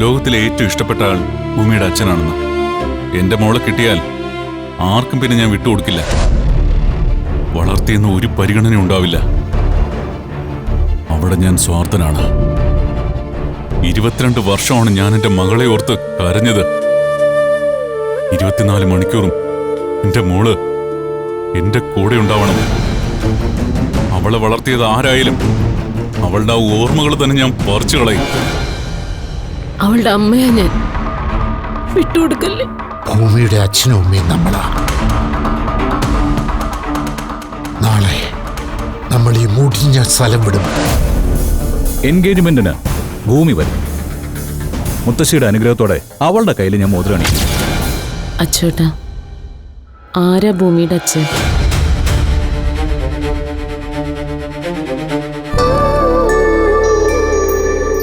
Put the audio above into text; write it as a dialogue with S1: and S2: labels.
S1: ലോകത്തിലെ ഏറ്റവും ഇഷ്ടപ്പെട്ട ആൾ ഭൂമിയുടെ അച്ഛനാണെന്ന്. എന്റെ മോളെ കിട്ടിയാൽ ആർക്കും പിന്നെ ഞാൻ വിട്ടുകൊടുക്കില്ല. വളർത്തിയെന്ന് ഒരു പരിഗണന ഉണ്ടാവില്ല. അവിടെ ഞാൻ സ്വാർത്ഥനാണ്. 22 വർഷമാണ് ഞാൻ എന്റെ മകളെ ഓർത്ത് കരഞ്ഞത്. 24 മണിക്കൂറും എന്റെ മോള് എന്റെ കൂടെ ഉണ്ടാവണം. അവളെ വളർത്തിയത് ആരായാലും അവളുടെ ആ ഓർമ്മകൾ തന്നെ ഞാൻ പറിച്ചു കളയും.
S2: അവളുടെ അമ്മയാ ഞാൻ. വിട്ടുകൊടുക്കല്ലേ.
S3: ഭൂമിയുടെ അച്ഛനും അമ്മയും നമ്മളാ. നാളെ നമ്മൾ ഈ മുടിഞ്ഞ സ്ഥലം വിടും.
S4: എൻഗേജ്മെന്റിന് ഭൂമി വരും. മുത്തശ്ശിയുടെ അനുഗ്രഹത്തോടെ അവളുടെ കയ്യിൽ ഞാൻ മോതിരം അണിയും.
S2: അച്ചോട്ടാ, ആരാ ഭൂമിയുടെ അച്ഛൻ?